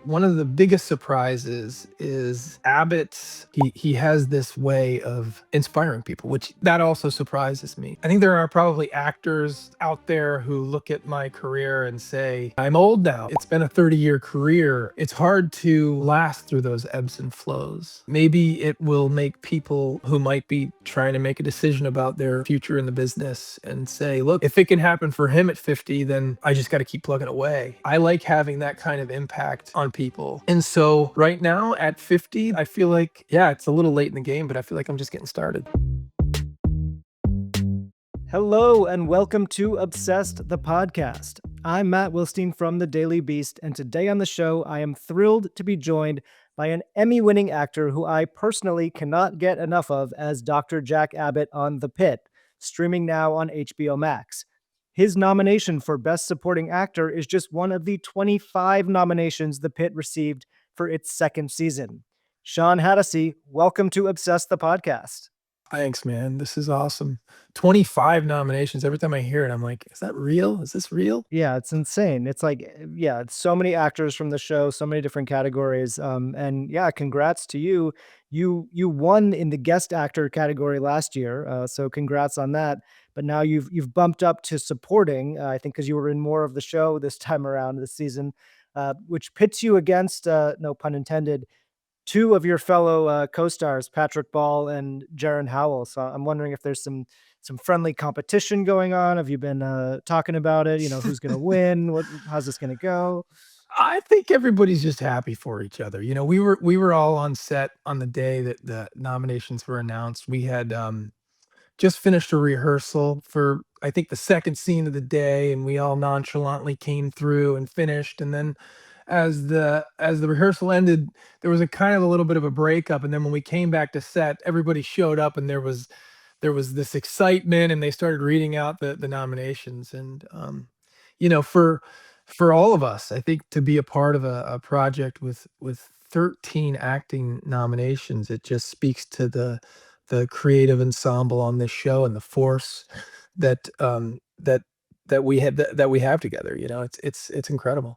One of the biggest surprises is Abbott. He has this way of inspiring people, which that also surprises me. I think there are probably actors out there who look at my career and say, I'm old now. It's been a 30-year career. It's hard to last through those ebbs and flows. Maybe it will make people who might be trying to make a decision about their future in the business and say, look, if it can happen for him at 50, then I just got to keep plugging away. I like having that kind of impact on people. And so right now at 50, I feel like, yeah, it's a little late in the game, but I feel like I'm just getting started. Hello and welcome to Obsessed, the podcast. I'm Matt Wilstein from The Daily Beast, and today on the show, I am thrilled to be joined by an Emmy-winning actor who I personally cannot get enough of as Dr. Jack Abbott on The Pitt, streaming now on HBO Max. His nomination for Best Supporting Actor is just one of the 25 nominations The Pitt received for its second season. Shawn Hatosy, welcome to Obsessed, the podcast. Thanks, man. This is awesome. 25 nominations. Every time I hear it, I'm like, is that real? Is this real? Yeah, it's insane. It's like, it's so many actors from the show, so many different categories. And yeah, congrats to you. You won in the guest actor category last year, so congrats on that. But now you've bumped up to supporting. I think because you were in more of the show this time around this season, which pits you against, no pun intended, two of your fellow co-stars, Patrick Ball and Jaron Howell. So I'm wondering if there's some friendly competition going on. Have you been talking about it? Who's going to win? How's this going to go? I think everybody's just happy for each other. We were all on set on the day that the nominations were announced. We had just finished a rehearsal for, I think, the second scene of the day, and we all nonchalantly came through and finished. And then as the rehearsal ended, there was a kind of a little bit of a breakup. And then when we came back to set, everybody showed up, and there was this excitement, and they started reading out the nominations. And for all of us, I think, to be a part of a project with 13 acting nominations, it just speaks to the creative ensemble on this show and the force that that that we have together. It's incredible.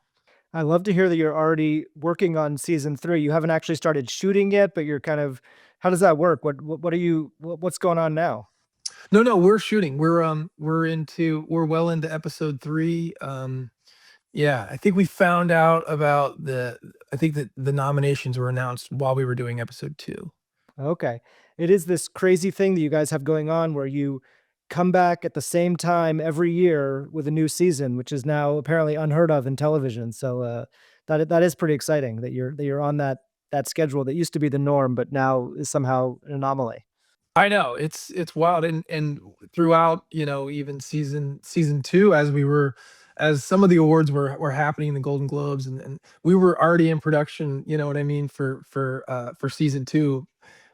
I love to hear that you're already working on season 3. You haven't actually started shooting yet, but you're kind of, how does that work? What's going on now? No, no, we're shooting. We're well into episode 3. Yeah, I think we found out about I think that the nominations were announced while we were doing episode 2. Okay. It is this crazy thing that you guys have going on where you come back at the same time every year with a new season, which is now apparently unheard of in television. So that is pretty exciting that you're on that schedule that used to be the norm, but now is somehow an anomaly. I know, it's wild. And throughout, even season 2, as some of the awards were happening, the Golden Globes, and we were already in production, you know what I mean, for season 2,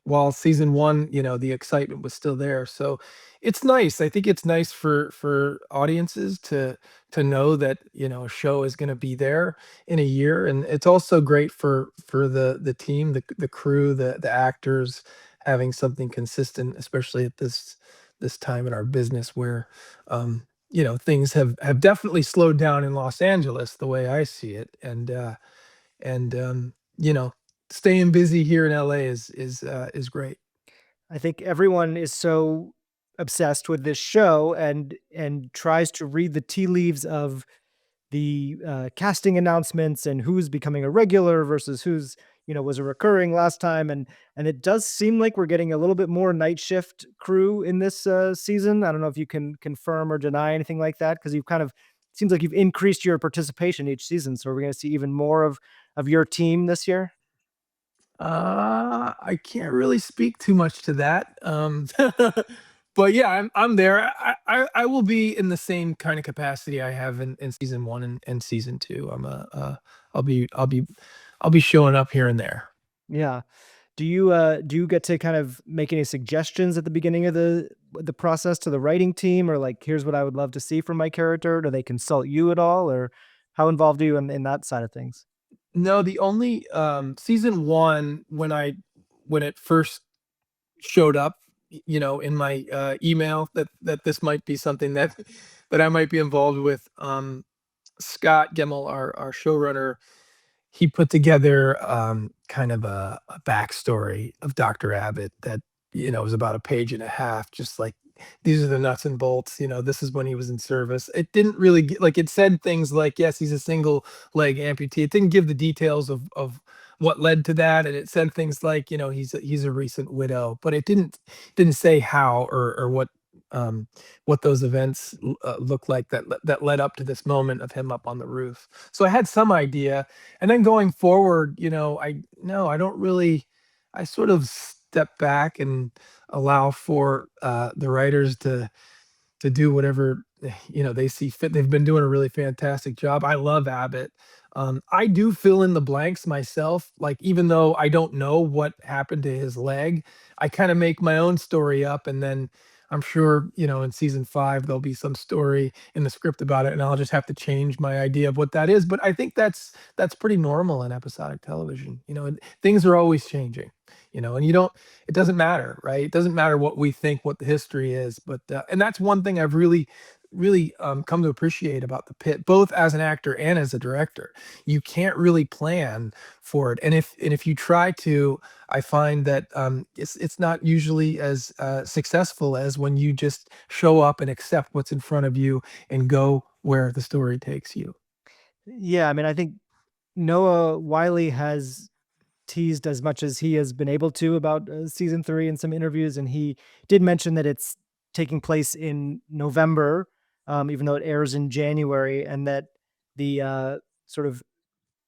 while season 1, the excitement was still there. So it's nice. I think it's nice for audiences to know that, a show is going to be there in a year. And it's also great for the team, the crew, the actors, having something consistent, especially at this time in our business where things have definitely slowed down in Los Angeles, the way I see it. And staying busy here in LA is great. I think everyone is so obsessed with this show and tries to read the tea leaves of the casting announcements and who's becoming a regular versus who's was a recurring last time, and it does seem like we're getting a little bit more night shift crew in this season. I don't know if you can confirm or deny anything like that, because you've kind of seems like you've increased your participation each season. So we're going to see even more of your team this year. I can't really speak too much to that. But yeah, I'm there. I will be in the same kind of capacity I have in season 1 and season 2. I'll be showing up here and there. Yeah. Do you get to kind of make any suggestions at the beginning of the process to the writing team, or like, here's what I would love to see from my character? Do they consult you at all, or how involved are you in that side of things? No, the only season 1, when it first showed up, in my email that this might be something that I might be involved with. Scott Gemmell, our showrunner, he put together kind of a backstory of Dr. Abbott that, was about a page and a half, just like these are the nuts and bolts, this is when he was in service. It didn't really like it said things like, yes, he's a single leg amputee. It didn't give the details of what led to that. And it said things like, he's a recent widow, but it didn't say how or um what those events looked like that led up to this moment of him up on the roof. So I had some idea, and then going forward, I don't really. I sort of step back and allow for the writers to do whatever they see fit. They've been doing a really fantastic job. I love Abbott. I do fill in the blanks myself. Like even though I don't know what happened to his leg, I kind of make my own story up, and then I'm sure in season 5 there'll be some story in the script about it, and I'll just have to change my idea of what that is. But I think that's pretty normal in episodic television. And things are always changing. And you don't it doesn't matter, right? It doesn't matter what we think, what the history is, but and that's one thing I've really come to appreciate about the Pit, both as an actor and as a director. You can't really plan for it, and if you try to, I find that it's not usually as successful as when you just show up and accept what's in front of you and go where the story takes you. Yeah, I mean, I think Noah Wiley has teased as much as he has been able to about season 3 in some interviews, and he did mention that it's taking place in November, even though it airs in January, and that the sort of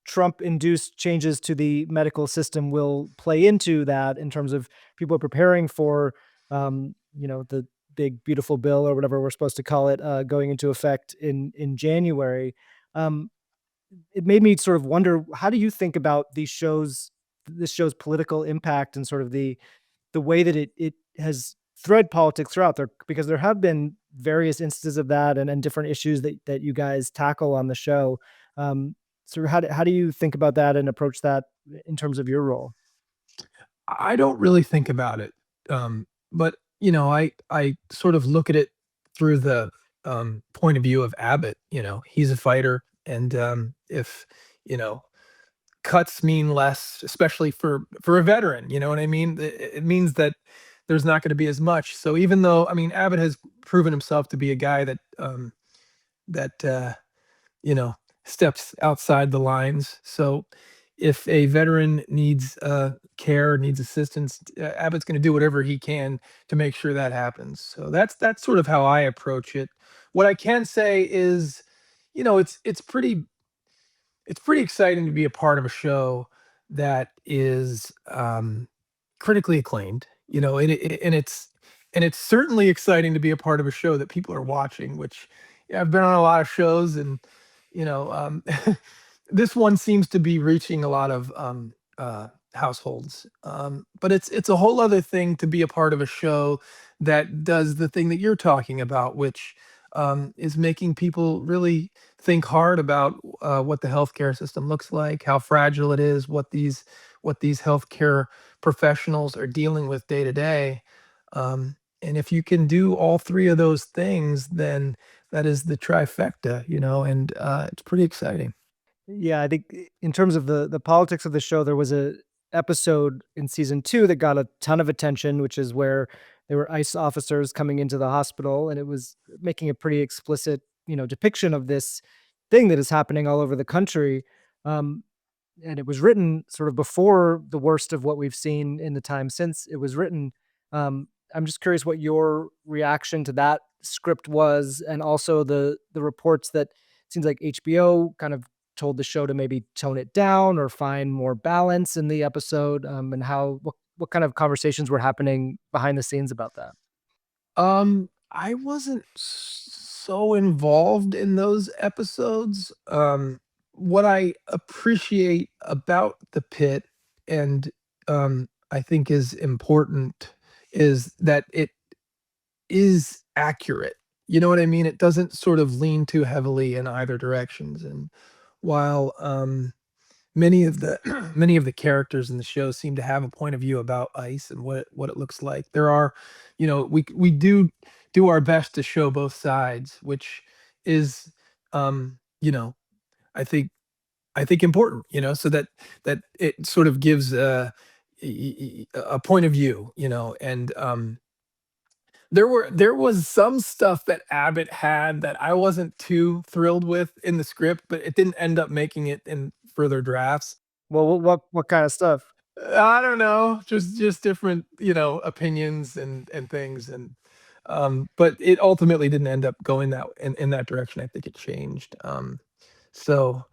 Trump-induced changes to the medical system will play into that in terms of people preparing for, the big beautiful bill or whatever we're supposed to call it, going into effect in January. Um, it made me sort of wonder, how do you think about this show's political impact and sort of the way that it has thread politics throughout there? Because there have been various instances of that and different issues that you guys tackle on the show. Um, so how do you think about that and approach that in terms of your role? I don't really think about it, but I sort of look at it through the point of view of Abbott. He's a fighter, and if you know cuts mean less, especially for a veteran. You know what I mean? It means that there's not going to be as much. So even though I mean Abbott has proven himself to be a guy that you know, steps outside the lines. So if a veteran needs care, needs assistance, Abbott's going to do whatever he can to make sure that happens. So that's sort of how I approach it. What I can say is, it's pretty exciting to be a part of a show that is critically acclaimed. And it's certainly exciting to be a part of a show that people are watching. Which yeah, I've been on a lot of shows, and this one seems to be reaching a lot of households. But it's a whole other thing to be a part of a show that does the thing that you're talking about, which is making people really think hard about what the healthcare system looks like, how fragile it is, what these healthcare professionals are dealing with day to day. And if you can do all three of those things, then that is the trifecta, and it's pretty exciting. Yeah, I think in terms of the politics of the show, there was a episode in season 2 that got a ton of attention, which is where there were ICE officers coming into the hospital, and it was making a pretty explicit, depiction of this thing that is happening all over the country. Um, and it was written sort of before the worst of what we've seen in the time since it was written. I'm just curious what your reaction to that script was, and also the reports that it seems like HBO kind of told the show to maybe tone it down or find more balance in the episode, and what kind of conversations were happening behind the scenes about that. I wasn't so involved in those episodes. What I appreciate about the Pit, and I think is important, is that it is accurate. You know what I mean? It doesn't sort of lean too heavily in either directions. And while many of the many of the characters in the show seem to have a point of view about ice and what it looks like. There are, we do our best to show both sides, which is, um, you know, I think I think important, so that it sort of gives a point of view, and there was some stuff that Abbott had that I wasn't too thrilled with in the script, but it didn't end up making it in further drafts. Well, what kind of stuff? I don't know, just different, opinions and things, and but it ultimately didn't end up going in that direction. I think it changed. So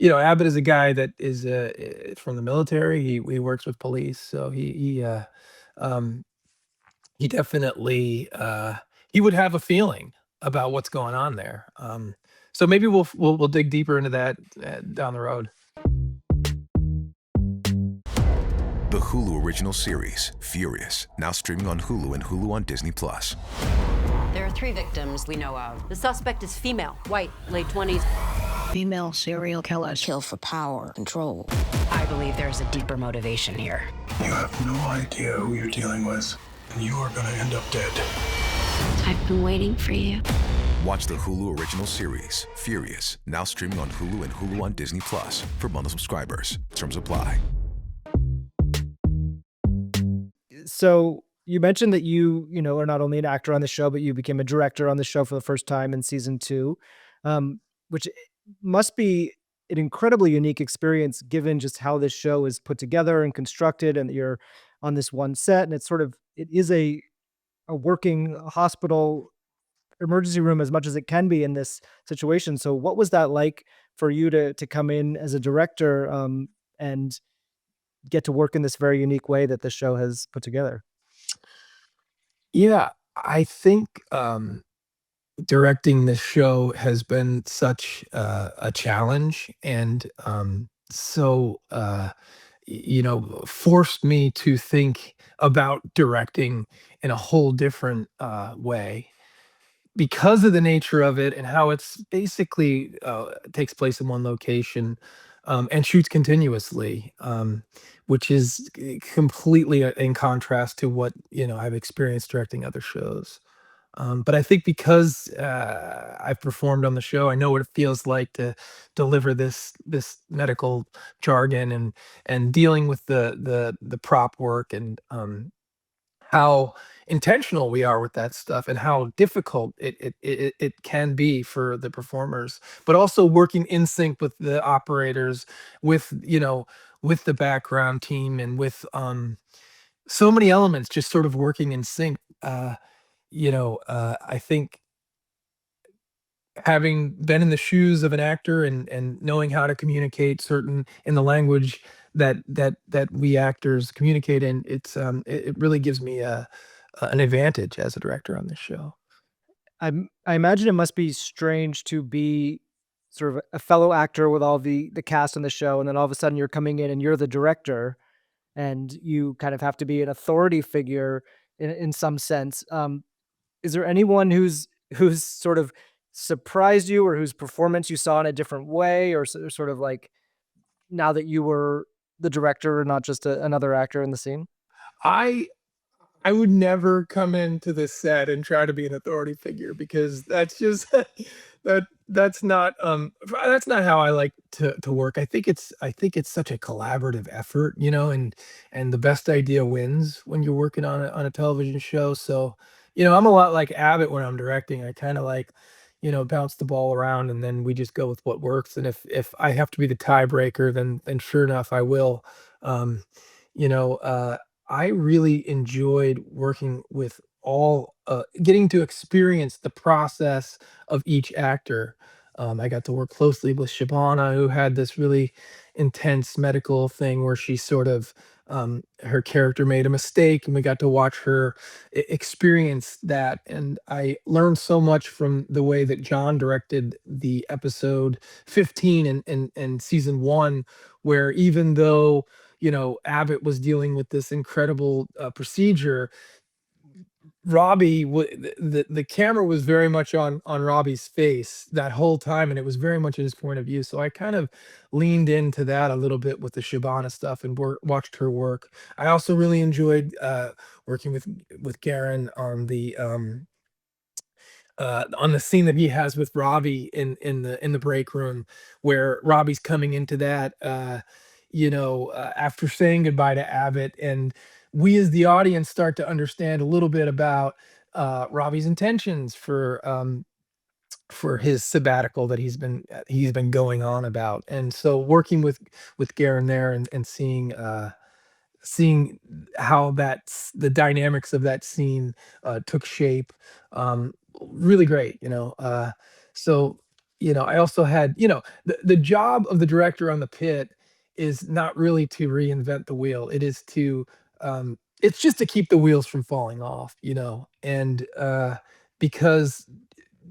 Abbott is a guy that is from the military. He works with police, so um, he definitely he would have a feeling about what's going on there. So maybe we'll dig deeper into that down the road. The Hulu original series, Furious, now streaming on Hulu and Hulu on Disney+. There are 3 victims we know of. The suspect is female, white, late 20s. Female serial killers kill for power, control. I believe there's a deeper motivation here. You have no idea who you're dealing with, and you are gonna end up dead. I've been waiting for you. Watch the Hulu original series, Furious, now streaming on Hulu and Hulu on Disney+ for bundle subscribers. Terms apply. So you mentioned that are not only an actor on the show, but you became a director on the show for the first time in season 2, which must be an incredibly unique experience given just how this show is put together and constructed, and that you're on this one set, and it is a working hospital emergency room as much as it can be in this situation. So what was that like for you to come in as a director, and get to work in this very unique way that the show has put together? Yeah, I think directing this show has been such a challenge, and forced me to think about directing in a whole different way because of the nature of it and how it's basically takes place in one location, and shoots continuously, which is completely in contrast to what I've experienced directing other shows. But I think because I've performed on the show, I know what it feels like to deliver this medical jargon and dealing with the prop work, and how intentional we are with that stuff, and how difficult it can be for the performers, but also working in sync with the operators, with with the background team, and with so many elements just sort of working in sync. I think having been in the shoes of an actor, and knowing how to communicate certain in the language that we actors communicate in, it really gives me an advantage as a director on this show. I imagine it must be strange to be sort of a fellow actor with all the cast on the show, and then all of a sudden you're coming in and you're the director, and you kind of have to be an authority figure in some sense. Is there anyone who's sort of surprised you, or whose performance you saw in a different way, or sort of like now that you were the director and not just another actor in the scene? I I would never come into this set and try to be an authority figure, because that's just that's not how I like to work. I think it's such a collaborative effort, and the best idea wins when you're working on a television show. So, I'm a lot like Abbott when I'm directing. I kind of like, bounce the ball around, and then we just go with what works. And if I have to be the tiebreaker, then sure enough I will. Um, you know, uh I really enjoyed working with getting to experience the process of each actor. I got to work closely with Shabana, who had this really intense medical thing where she sort of, her character made a mistake, and we got to watch her experience that. And I learned so much from the way that John directed the episode 15 in season one, where even though Abbott was dealing with this incredible procedure. The camera was very much on Robbie's face that whole time, and it was very much his point of view. So I kind of leaned into that a little bit with the Shabana stuff, and watched her work. I also really enjoyed working with Garen on on the scene that he has with Robbie in the break room, where Robbie's coming into that, after saying goodbye to Abbott, and we as the audience start to understand a little bit about Robbie's intentions for his sabbatical that he's been going on about. And so working with Garen there, and seeing how the dynamics of that scene took shape, really great. So I also had, the job of the director on the Pit is not really to reinvent the wheel. It is to it's just to keep the wheels from falling off, and because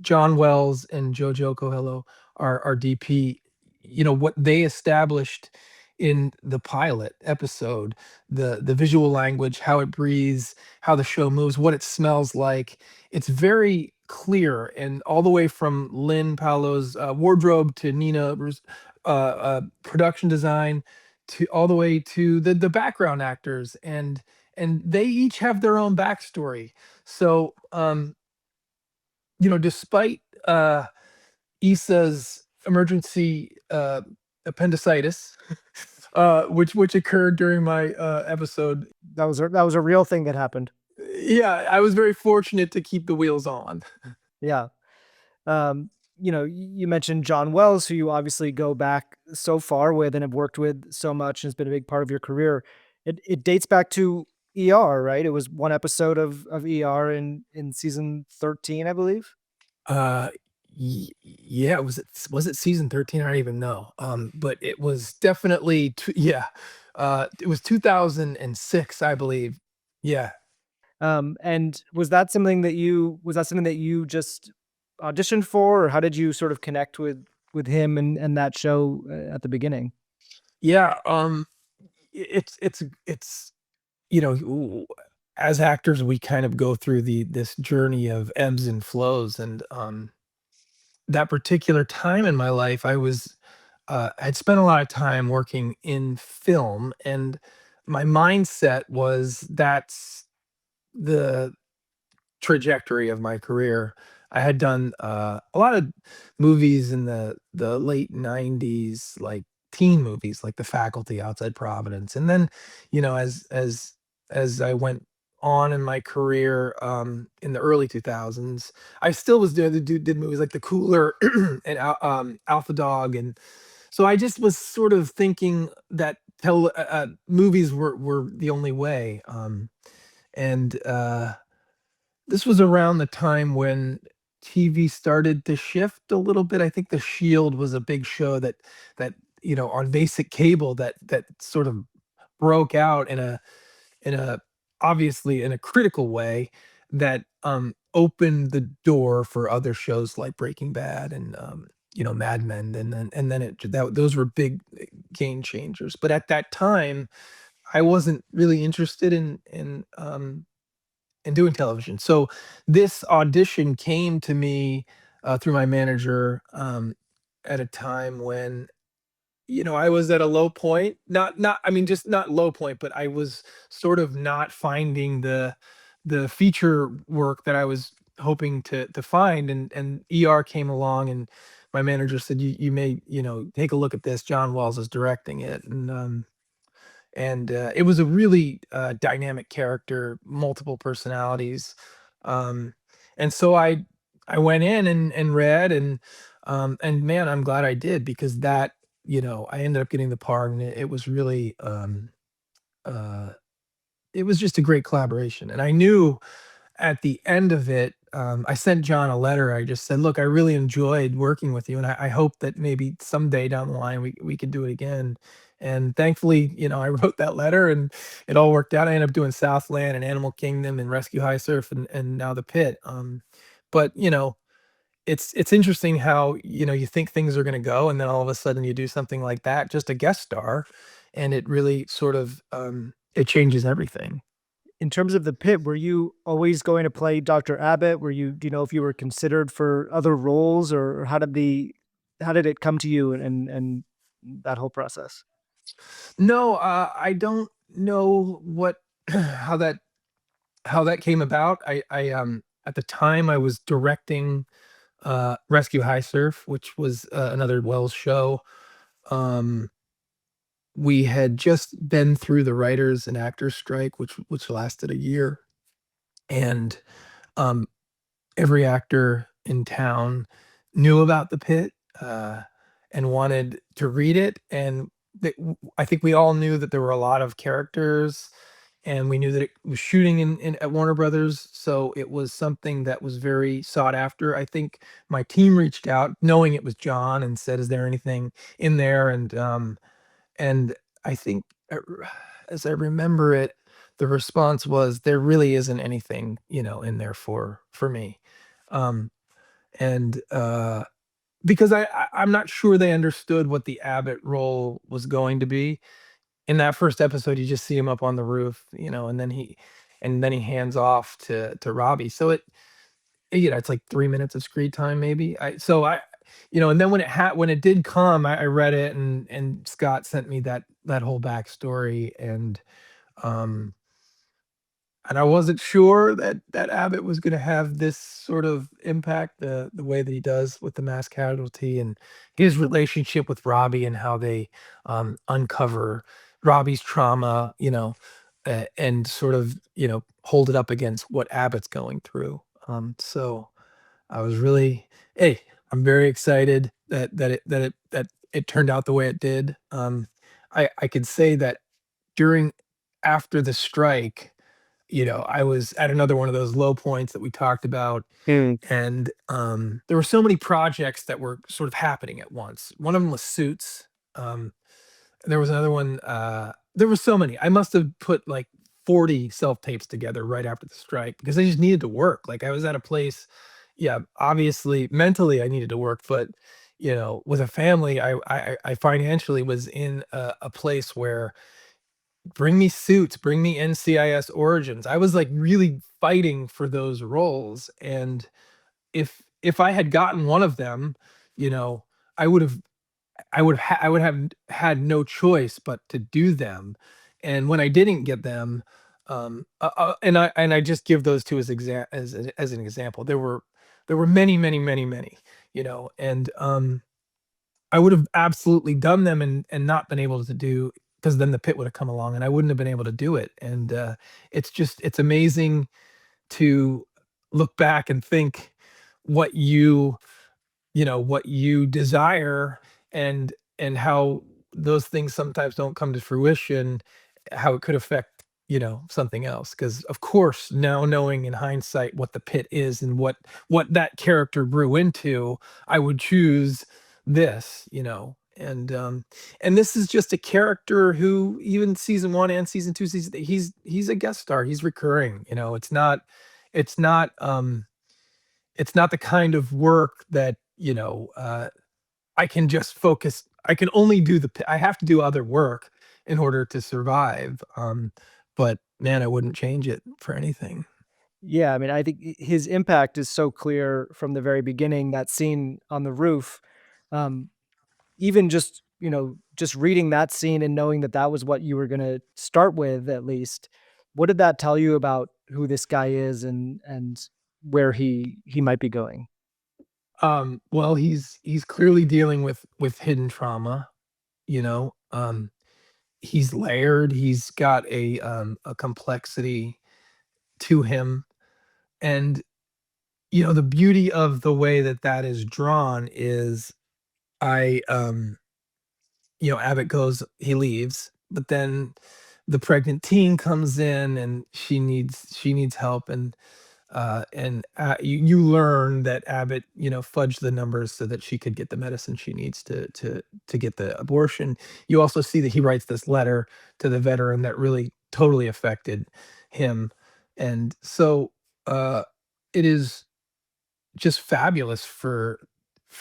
John Wells and Jojo Coelho, our DP, what they established in the pilot episode, the visual language, how it breathes, how the show moves, what it smells like. It's very clear, and all the way from Lynn Paolo's wardrobe to Nina's production design, to all the way to the background actors, and they each have their own backstory. So despite Issa's emergency appendicitis, which occurred during my episode. That was a real thing that happened. Yeah, I was very fortunate to keep the wheels on. Yeah. You mentioned John Wells, who you obviously go back so far with and have worked with so much and has been a big part of your career. It dates back to ER, right? It was one episode of ER in season 13, I believe. Uh, yeah, was it season 13? I don't even know. But it was definitely yeah. It was 2006, I believe. Yeah. And was that something that you just auditioned for, or how did you sort of connect with him and that show at the beginning? Yeah. It's w- as actors, we kind of go through this journey of ebbs and flows, and that particular time in my life, I'd spent a lot of time working in film, and my mindset was that's the trajectory of my career. I had done a lot of movies in the late '90s, like teen movies, like The Faculty, Outside Providence, and then, as I went on in my career, in the early 2000s, I still was doing did movies like The Cooler and Alpha Dog, and so I just was sort of thinking that movies were the only way, and this was around the time when TV started to shift a little bit. I think The Shield was a big show that on basic cable, that sort of broke out in a obviously in a critical way, that opened the door for other shows like Breaking Bad and Mad Men, and then those were big game changers. But at that time, I wasn't really interested in doing television. So this audition came to me through my manager, at a time when I was at a low point. Not I mean, just not low point, but I was sort of not finding the feature work that I was hoping to find, and ER came along, and my manager said, you may take a look at this. John Wells is directing it, and it was a really dynamic character, multiple personalities, um, and so I went in and read, and man, I'm glad I did, because I ended up getting the part, and it was really uh, it was just a great collaboration, and I knew at the end of it, I sent John a letter. I just said, "Look, I really enjoyed working with you, and I hope that maybe someday down the line we could do it again." And thankfully, I wrote that letter, and it all worked out. I ended up doing Southland and Animal Kingdom and Rescue High Surf, and now the Pit. But it's interesting how you think things are going to go, and then all of a sudden you do something like that, just a guest star, and it really sort of it changes everything. In terms of the Pit, were you always going to play Dr. Abbott? Do you know if you were considered for other roles, or how did it come to you, and that whole process? No, I don't know what how that came about. at the time, I was directing Rescue High Surf, which was another Wells show. Um, we had just been through the writers and actors strike, which lasted a year, and um, every actor in town knew about the pit, and wanted to read it, and I think we all knew that there were a lot of characters, and we knew that it was shooting in at Warner Brothers, so it was something that was very sought after. I think my team reached out knowing it was John and said, "Is there anything in there?" And I think, as I remember it, the response was, "There really isn't anything, in there for me." Um, and because I'm not sure they understood what the Abbott role was going to be. In that first episode, you just see him up on the roof, and then he hands off to Robbie. So it's like 3 minutes of screen time maybe. And then when it did come, I read it, and Scott sent me that whole backstory, um and I wasn't sure that Abbott was gonna have this sort of impact the way that he does with the mass casualty, and his relationship with Robbie, and how they uncover Robbie's trauma, and sort of, hold it up against what Abbott's going through. So I was really, hey, I'm very excited that it turned out the way it did. I could say that during after the strike, I was at another one of those low points that we talked about, Mm. and there were so many projects that were sort of happening at once. One of them was Suits. There was another one. There were so many. I must have put like 40 self tapes together right after the strike because I just needed to work. Like I was at a place, yeah, obviously mentally I needed to work, but with a family, I financially was in a place where bring me Suits, bring me NCIS Origins. I was like really fighting for those roles, and if I had gotten one of them, you know, I would have I would have had no choice but to do them. And when I didn't get them, and I just give those 2 as an example. There were many, many, many, many, and I would have absolutely done them and not been able to do, because then the pit would have come along and I wouldn't have been able to do it. And it's amazing to look back and think what you desire, and how those things sometimes don't come to fruition, how it could affect, something else. Because of course, now knowing in hindsight what the pit is and what that character grew into, I would choose this, and this is just a character who, even season one and season two, he's a guest star, he's recurring. It's not it's not um it's not the kind of work that, I can just focus. I can only do I have to do other work in order to survive. But man, I wouldn't change it for anything. Yeah, I mean, I think his impact is so clear from the very beginning. That scene on the roof, um, even just reading that scene and knowing that that was what you were gonna start with, at least, what did that tell you about who this guy is and where he might be going? Well, he's clearly dealing with hidden trauma, you know. He's layered, he's got a complexity to him. And the beauty of the way that is drawn is, I Abbott goes, he leaves, but then the pregnant teen comes in and she needs help, and you learn that Abbott, fudged the numbers so that she could get the medicine she needs to get the abortion. You also see that he writes this letter to the veteran that really totally affected him, and so it is just fabulous for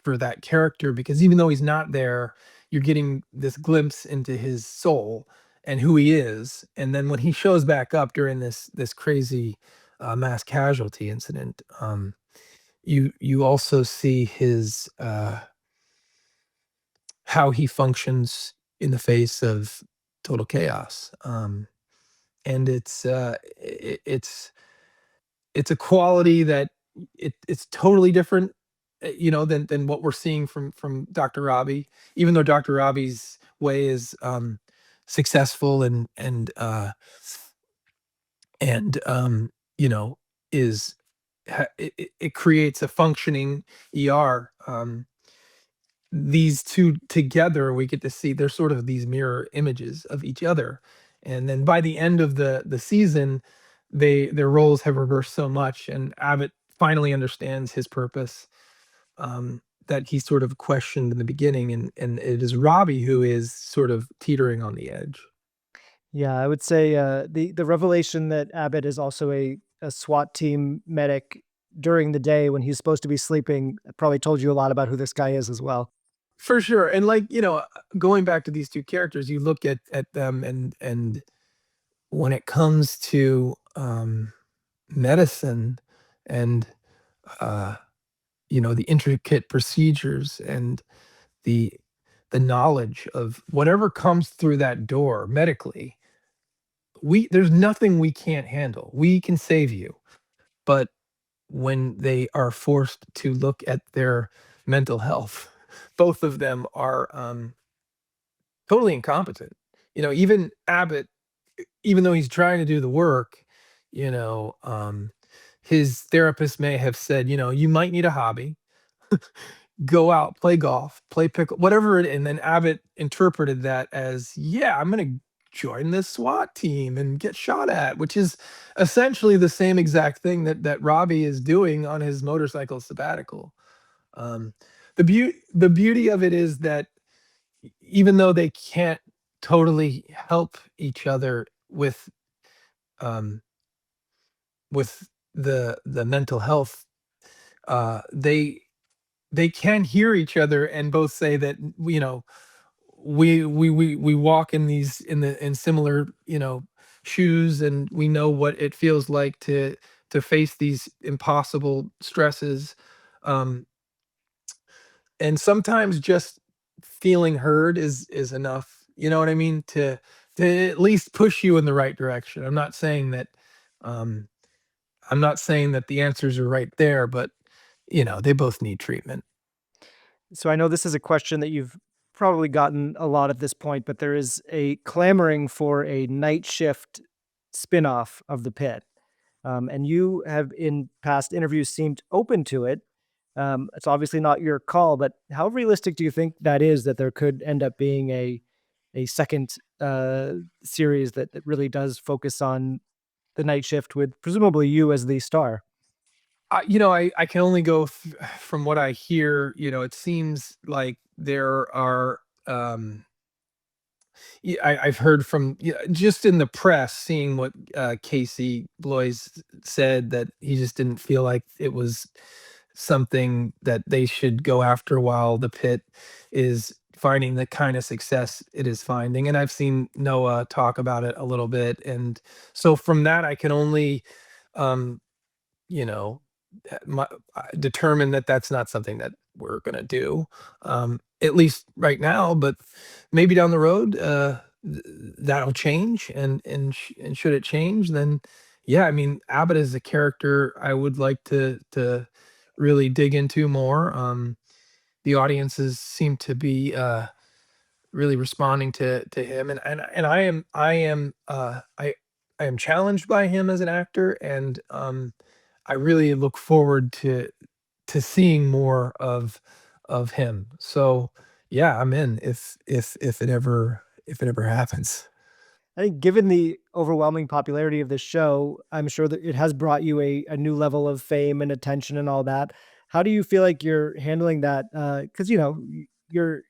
that character, because even though he's not there, you're getting this glimpse into his soul and who he is. And then when he shows back up during this crazy mass casualty incident, you also see his how he functions in the face of total chaos. And it's it's a quality that it's totally different, than what we're seeing from Dr. Robbie. Even though Dr. Robbie's way is successful and is it creates a functioning ER. These two together, we get to see they're sort of these mirror images of each other. And then by the end of the season, their roles have reversed so much, and Abbott finally understands his purpose, that he sort of questioned in the beginning, and it is Robbie who is sort of teetering on the edge. Yeah, I would say the revelation that Abbott is also a SWAT team medic during the day when he's supposed to be sleeping probably told you a lot about who this guy is as well. For sure. And like, going back to these two characters, you look at them, and when it comes to medicine and uh the intricate procedures and the the knowledge of whatever comes through that door medically, there's nothing we can't handle. We can save you. But when they are forced to look at their mental health, both of them are totally incompetent. Even Abbott, even though he's trying to do the work, you know, um, his therapist may have said, you might need a hobby. Go out, play golf, play pickle, whatever and then Abbott interpreted that as, "Yeah, I'm gonna join this SWAT team and get shot at," which is essentially the same exact thing that Robbie is doing on his motorcycle sabbatical. Um, the beauty of it is that even though they can't totally help each other um, with the mental health, they can hear each other and both say that, we walk in these in similar, shoes, and we know what it feels like to face these impossible stresses. um and sometimes just feeling heard is enough, you know what I mean, to at least push you in the right direction. um I'm not saying that the answers are right there, but they both need treatment. So I know this is a question that you've probably gotten a lot at this point, but there is a clamoring for a night shift spinoff of the Pit. And you have in past interviews seemed open to it. It's obviously not your call, but how realistic do you think that is that there could end up being a second series that really does focus on the night shift with presumably you as the star? I can only go from what I hear. It seems like there are. I've heard from, just in the press, seeing what Casey Bloys said, that he just didn't feel like it was something that they should go after while the Pit is finding the kind of success it is finding. And I've seen Noah talk about it a little bit, and so from that I can only um, you know, determine that that's not something that we're gonna do, at least right now. But maybe down the road, that'll change, and should it change, then yeah, I mean, Abbott is a character I would like to really dig into more. The audiences seem to be really responding to him, and I am challenged by him as an actor, and I really look forward to seeing more of him. So yeah, I'm in if it ever happens. I think given the overwhelming popularity of this show, I'm sure that it has brought you a new level of fame and attention and all that. How do you feel like you're handling that? Because you're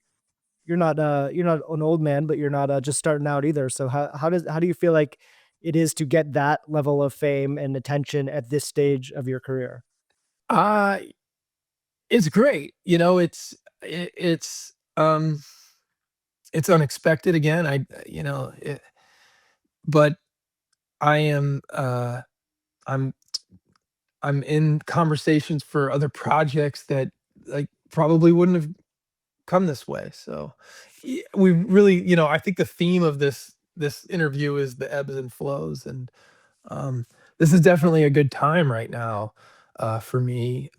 not an old man, but you're not just starting out either. So how do you feel like it is to get that level of fame and attention at this stage of your career? Uh it's great. It's unexpected again. But I am I'm I'm in conversations for other projects that, like, probably wouldn't have come this way. So we really, I think the theme of this interview is the ebbs and flows, and this is definitely a good time right now, for me,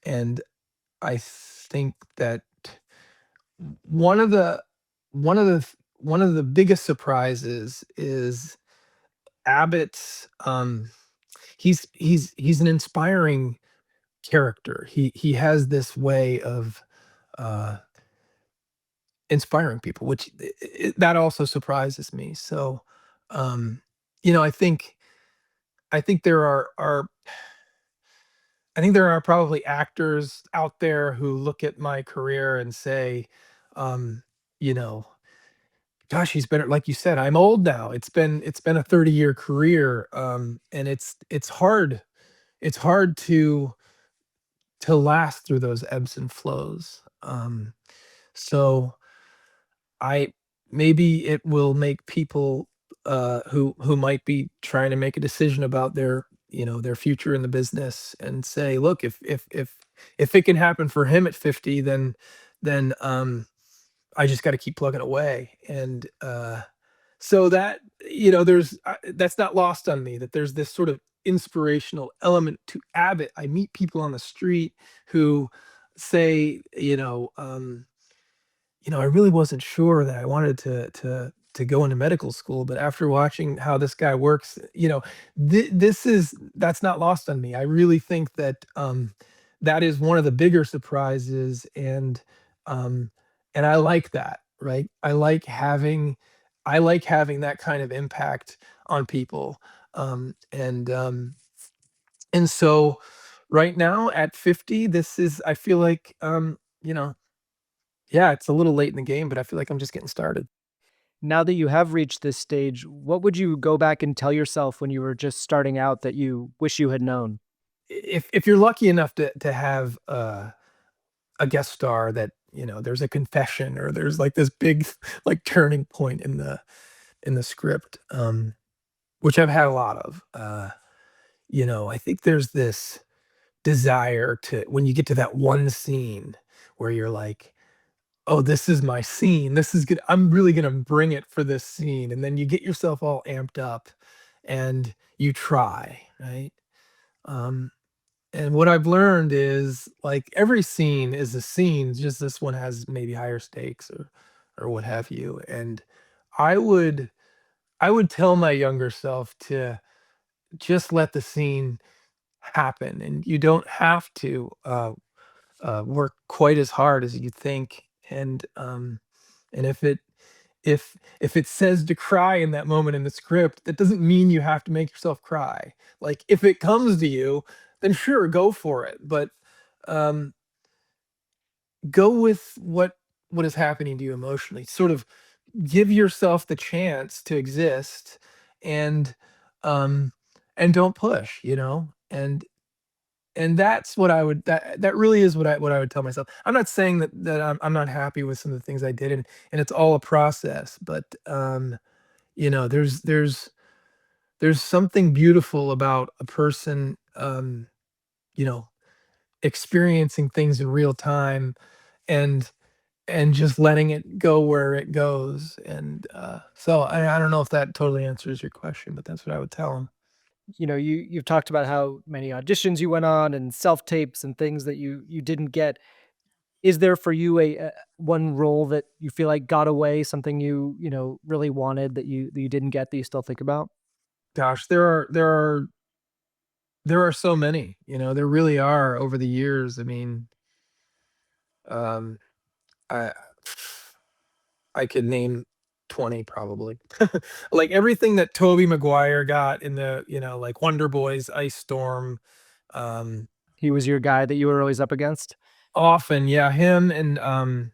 and I think that one of the one of the biggest surprises is Abbott's, he's an inspiring character. He has this way of, uh, inspiring people, which that also surprises me. So, um, I think there are I think there are probably actors out there who look at my career and say, um, you know, gosh, he's been like you said, I'm old now. It's been a 30-year career, and it's hard to last through those ebbs and flows. So I maybe it will make people, who might be trying to make a decision about their future in the business and say, look, if it can happen for him at 50, then I just got to keep plugging away. And so that there's that's not lost on me, that there's this sort of inspirational element to Abbott. I meet people on the street who say, I really wasn't sure that I wanted to go into medical school, but after watching how this guy works, that's not lost on me. I really think that that is one of the bigger surprises, um, and I like that, right? I like having that kind of impact on people, and so right now at 50, this is I feel like yeah, it's a little late in the game, but I feel like I'm just getting started. Now that you have reached this stage, what would you go back and tell yourself when you were just starting out that you wish you had known? If you're lucky enough to have a guest star that, there's a confession or there's like this big like turning point in the script, which I've had a lot of, I think there's this desire to when you get to that one scene where you're like, "Oh, this is my scene. This is good. I'm really gonna bring it for this scene." And then you get yourself all amped up and you try, right? Um, and what I've learned is like every scene is a scene, just this one has maybe higher stakes or what have you. And I would I would tell my younger self to just let the scene happen, and you don't have to work quite as hard as you think. And if it says to cry in that moment in the script, that doesn't mean you have to make yourself cry. Like if it comes to you, then sure, go for it. But um, go with what is happening to you emotionally. Sort of give yourself the chance to exist, and um, and don't push. And that's what I would that really is what I would tell myself. I'm not saying that I'm not happy with some of the things I did, and it's all a process, but there's something beautiful about a person, you know, experiencing things in real time and just letting it go where it goes. And so I don't know if that totally answers your question, but that's what I would tell him. You've talked about how many auditions you went on and self-tapes and things that you didn't get. Is there for you a one role that you feel like got away, something really wanted that you didn't get that you still think about? Gosh, there are so many, there really are over the years. I mean, um, I I could name 20 probably. Like everything that Tobey Maguire got in like Wonder Boys, Ice Storm, um, He was your guy that you were always up against? often, yeah, him and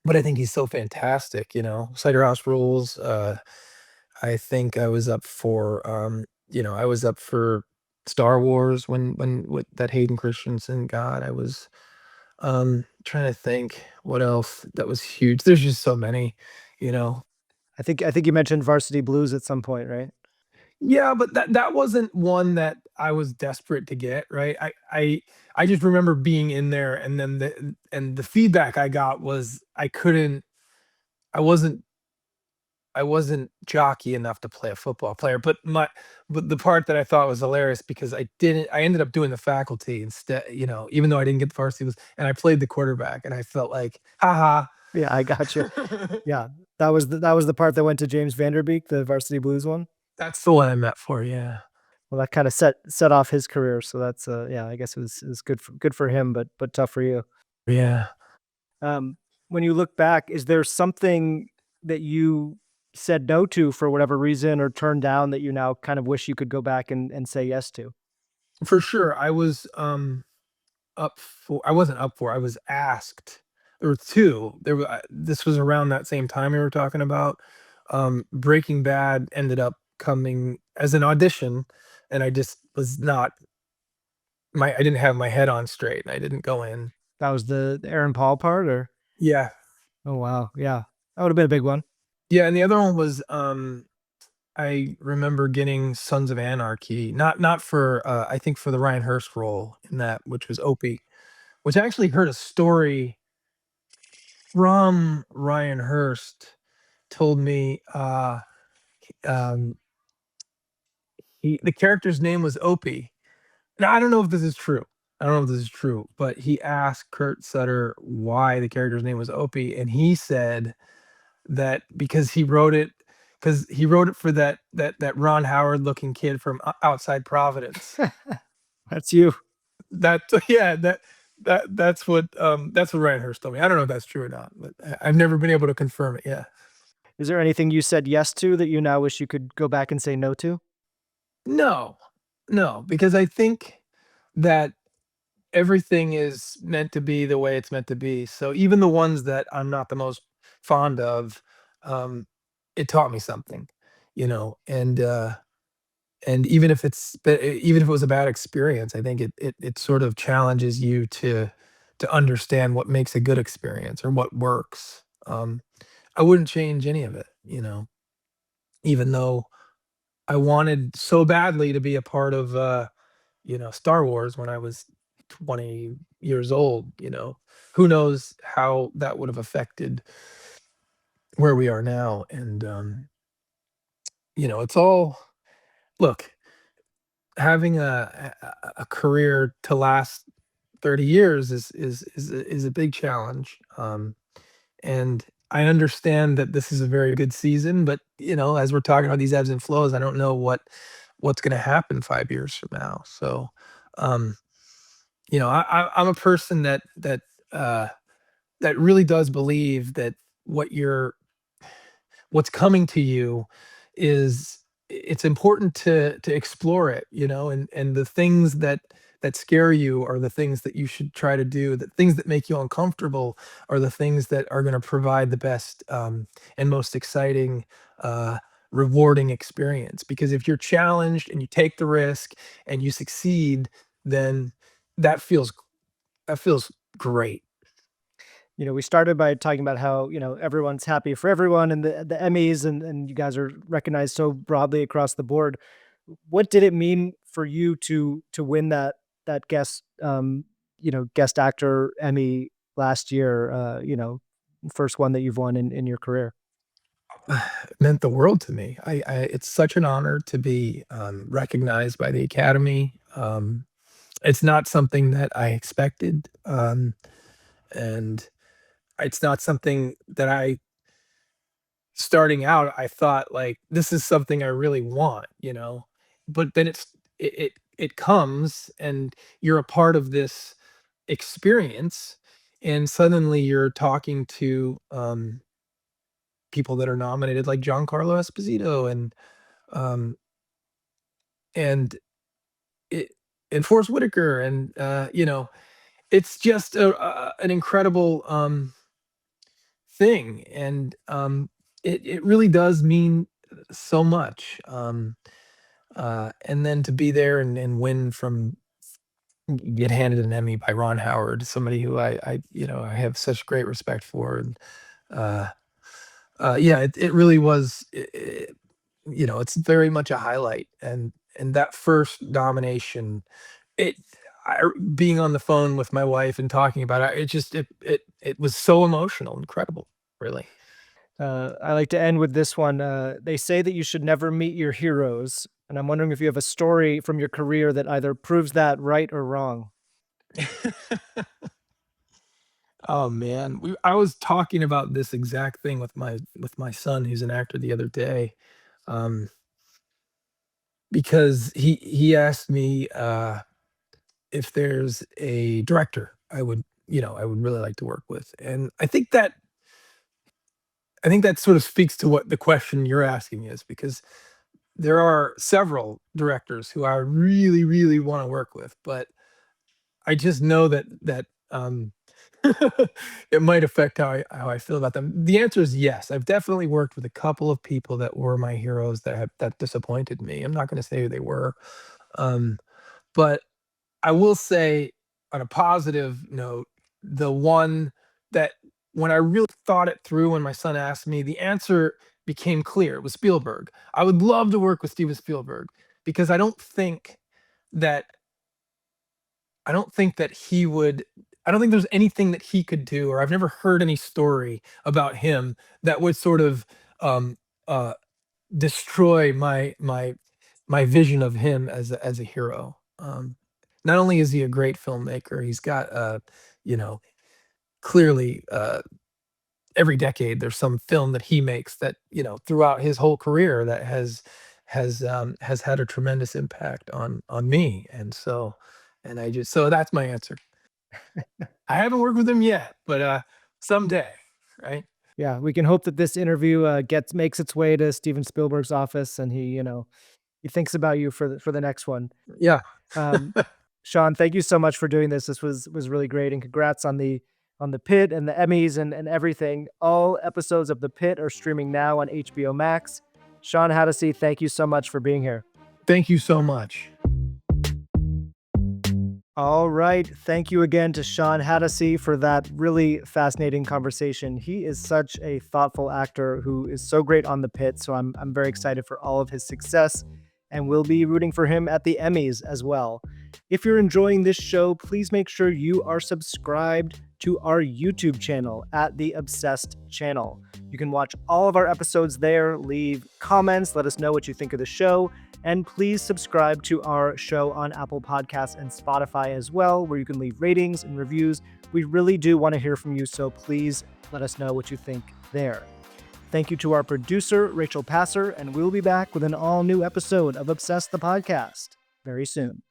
but I think he's so fantastic, Cider House Rules. I think I was up for Star Wars when what that Hayden Christensen got. I was trying to think what else that was huge. There's just so many, you know. I think you mentioned Varsity Blues at some point, right? Yeah, but that wasn't one that I was desperate to get, right? I just remember being in there, and then the feedback I got was I wasn't I wasn't jockey enough to play a football player, but the part that I thought was hilarious because I ended up doing the faculty instead, even though I didn't get the varsity was, and I played the quarterback and I felt like, ha Yeah, I got you. ha. Yeah, that was the part that went to James Vanderbeek, the Varsity Blues one? That's the one I met for, yeah. Well, that kinda set off his career, so that's, yeah, I guess it was good for him, but tough for you. Yeah. Um, when you look back, is there something that you said no to for whatever reason or turned down that you now kind of wish you could go back and say yes to? For sure. I wasn't up for, I was asked. There were 2. This was around that same time we were talking about. Breaking Bad ended up coming as an audition, and I just was not I didn't have my head on straight, and I didn't go in. That was the Aaron Paul part, or? Yeah. Oh, wow, yeah. That would've been a big one. Yeah, and the other one was, I remember getting Sons of Anarchy, not for, I think for the Ryan Hurst role in that, which was Opie, which I actually heard a story from Ryan Hurst told me, um, the character's name was Opie. Now, I don't know if this is true. I don't know if this is true, but he asked Kurt Sutter why the character's name was Opie, and he said that because he wrote it for that Ron Howard looking kid from outside Providence. That's you. That yeah, that's what Ryan Hurst told me. I don't know if that's true or not, but I've never been able to confirm it. Yeah. Is there anything you said yes to that you now wish you could go back and say no to? No, no, because I think that everything is meant to be the way it's meant to be. So even the ones that I'm not the most fond of, um, it taught me something, and even if it was a bad experience, I think it sort of challenges you to understand what makes a good experience or what works. I wouldn't change any of it, even though I wanted so badly to be a part of Star Wars when I was 20 years old. Who knows how that would have affected where we are now. And it's all look, having a career to last 30 years is a big challenge. And I understand that this is a very good season, but as we're talking about these ebbs and flows, I don't know what's going to happen 5 years from now. So, um, I'm a person uh, that really does believe that what you're what's coming to you is it's important to explore it, and the things that scare you are the things that you should try to do. The things that make you uncomfortable are the things that are going to provide the best and most exciting rewarding experience, because if you're challenged and you take the risk and you succeed, then that feels that feels great. We started by talking about how, everyone's happy for everyone and the Emmys and you guys are recognized so broadly across the board. What did it mean for you to win that guest actor Emmy last year, first one that you've won in your career? It meant the world to me. It's such an honor to be recognized by the Academy. It's not something that I expected, and it's not something that starting out, I thought like this is something I really want. But then it comes, and you're a part of this experience, and suddenly you're talking to people that are nominated, like Giancarlo Esposito um, and it and Forrest Whitaker, and it's just an incredible thing, and it really does mean so much. And then to be there and win from get handed an Emmy by Ron Howard, somebody who I have such great respect for, and uh, yeah, it really was. It's very much a highlight, and that first nomination, it being on the phone with my wife and talking about it, it just it was so emotional, incredible, really. I like to end with this one. They say that you should never meet your heroes, and I'm wondering if you have a story from your career that either proves that right or wrong. Oh man, I was talking about this exact thing with my son, who's an actor, the other day, um, because he asked me if there's a director I would really like to work with, and I think that sort of speaks to what the question you're asking is, because there are several directors who I really, really want to work with, but I just know that it might affect how I feel about them. The answer is yes. I've definitely worked with a couple of people that were my heroes that disappointed me. I'm not going to say who they were, um, but I will say, on a positive note, the one that when I really thought it through, when my son asked me, the answer became clear. It was Spielberg. I would love to work with Steven Spielberg because that I don't think that he would I don't think there's anything that he could do, or I've never heard any story about him that would sort of um, uh, destroy my vision of him as a hero. Not only is he a great filmmaker, he's got you know, clearly every decade there's some film that he makes that, throughout his whole career that has had a tremendous impact on me. And I just so that's my answer. I haven't worked with him yet, but someday, right? Yeah, we can hope that this interview makes its way to Steven Spielberg's office, and he thinks about you for the next one. Yeah. Um, Shawn, thank you so much for doing this. This was really great, and congrats on the Pitt and the Emmys and everything. All episodes of the Pitt are streaming now on HBO Max. Shawn Hatosy, thank you so much for being here. Thank you so much. All right. Thank you again to Shawn Hatosy for that really fascinating conversation. He is such a thoughtful actor who is so great on the Pitt, so I'm very excited for all of his success, and we'll be rooting for him at the Emmys as well. If you're enjoying this show, please make sure you are subscribed to our YouTube channel at The Obsessed Channel. You can watch all of our episodes there, leave comments, let us know what you think of the show, and please subscribe to our show on Apple Podcasts and Spotify as well, where you can leave ratings and reviews. We really do want to hear from you, so please let us know what you think there. Thank you to our producer, Rachel Passer, and we'll be back with an all-new episode of Obsessed the Podcast very soon.